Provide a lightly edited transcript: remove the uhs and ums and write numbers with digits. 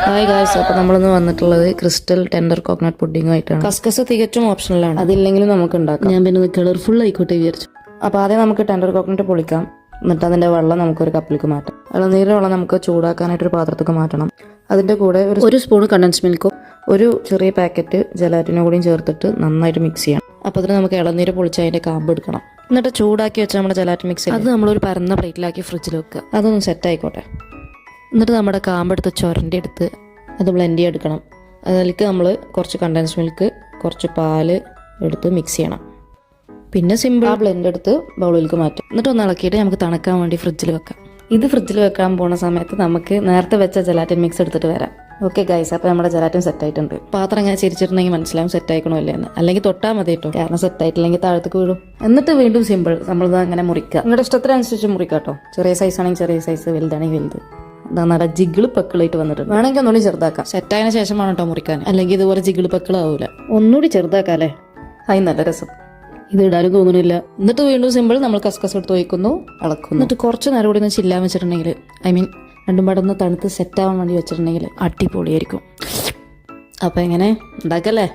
Hi guys, അപ്പോൾ നമ്മളിന്ന് വന്നിട്ടുള്ളത് ക്രിസ്റ്റൽ ടെൻഡർ കോക്കനട്ട് പുഡിങ്ങുമായിട്ടാണ്. കസ്കസ് തികച്ചും ഓപ്ഷണലാണ്, അതില്ലെങ്കിലും നമുക്ക് ഉണ്ടാക്കാം. ഞാൻ പിന്നെ കളർഫുൾ ആയിക്കോട്ടെ വിചാരിച്ചു. അപ്പോൾ ആദ്യം നമുക്ക് ടെൻഡർ കോക്കനട്ട് പൊളിക്കാം. എന്നിട്ട് അതിൻ്റെ വെള്ളം നമുക്കൊരു കപ്പിലേക്ക് മാറ്റാം. ഇളനീരിൻ്റെ വെള്ളം നമുക്ക് ചൂടാക്കാനായിട്ടൊരു പാത്രത്തേക്ക് മാറ്റണം. അതിൻ്റെ കൂടെ ഒരു സ്പൂൺ കണ്ടൻസ് മിൽക്കും ഒരു ചെറിയ പാക്കറ്റ് ജലാറ്റിനും കൂടിയും ചേർത്തിട്ട് നന്നായിട്ട് മിക്സ് ചെയ്യണം. അപ്പോൾ അതിന് നമുക്ക് ഇളനീര് പൊളിച്ച് അതിൻ്റെ കാമ്പ് എടുക്കണം. എന്നിട്ട് ചൂടാക്കി വെച്ചാൽ നമ്മുടെ ജലാറ്റിൻ മിക്സ് അത് നമ്മളൊരു പരന്ന പ്ലേറ്റിലാക്കി ഫ്രിഡ്ജിൽ വെക്കുക. അതൊന്ന് സെറ്റ് ആയിക്കോട്ടെ. എന്നിട്ട് നമ്മുടെ കാമ്പെടുത്ത് ചുരണ്ടി എടുത്ത് അത് ബ്ലെൻഡ് ചെയ്തെടുക്കണം. അതിലേക്ക് നമ്മൾ കുറച്ച് കണ്ടൻസ് മിൽക്ക്, കുറച്ച് പാല് എടുത്ത് മിക്സ് ചെയ്യണം. പിന്നെ സിമ്പിൾ ബ്ലെൻഡ് എടുത്ത് ബൗളിലേക്ക് മാറ്റും. എന്നിട്ട് ഒന്ന് ഇളക്കിയിട്ട് നമുക്ക് തണുക്കാൻ വേണ്ടി ഫ്രിഡ്ജിൽ വെക്കാം. ഇത് ഫ്രിഡ്ജിൽ വെക്കാൻ പോണ സമയത്ത് നമുക്ക് നേരത്തെ വെച്ച ജലാറ്റിൻ മിക്സ് എടുത്തിട്ട് വരാം. ഓക്കെ ഗൈസ്, അപ്പോൾ നമ്മുടെ ജലാറ്റിൻ സെറ്റ് ആയിട്ടുണ്ട്. പാത്രം ഇങ്ങനെ ചിരിച്ചിട്ടുണ്ടെങ്കിൽ മനസ്സിലാവും സെറ്റ് ആയിക്കണോ അല്ലേ എന്ന്. അല്ലെങ്കിൽ തൊട്ടാൽ മതി കേട്ടോ, കാരണം സെറ്റ് ആയിട്ടില്ലെങ്കിൽ താഴത്തേക്ക് വീഴും. എന്നിട്ട് വീണ്ടും സിമ്പിൾ നമ്മളിത് അങ്ങനെ മുറിക്കുക. നിങ്ങളുടെ ഇഷ്ടത്തിനനുസരിച്ച് മുറിക്കാം കേട്ടോ. ചെറിയ സൈസ് ആണെങ്കിൽ ചെറിയ സൈസ്, വലുതാണെങ്കിൽ വലുത്. എന്താ നല്ല ജിഗിള് പക്കിളായിട്ട് വന്നിട്ടുണ്ട്. വേണമെങ്കിൽ ഒന്നുകൂടി ചെറുതാക്കാം. സെറ്റായതിനു ശേഷമാണ് കേട്ടോ മുറിക്കാൻ, അല്ലെങ്കിൽ ഇതുപോലെ ജിഗിള് പക്കിളാവൂല. ഒന്നുകൂടി ചെറുതാക്കാം അല്ലേ, അത് നല്ല രസം. ഇത് ഇടാനും തോന്നുന്നില്ല. എന്നിട്ട് വീണ്ടും സിമ്പിൾ നമ്മൾ കസ്കസ് എടുത്ത് വയ്ക്കുന്നു, ഇളക്കുന്നു. എന്നിട്ട് കുറച്ച് നേരം കൂടി ഒന്ന് ചില്ലാൻ വെച്ചിട്ടുണ്ടെങ്കിൽ, രണ്ടും പാടൊന്ന് തണുത്ത് സെറ്റാവാൻ വേണ്ടി വെച്ചിട്ടുണ്ടെങ്കിൽ അടിപൊളിയായിരിക്കും. അപ്പോൾ എങ്ങനെ ഉണ്ടാക്കല്ലേ?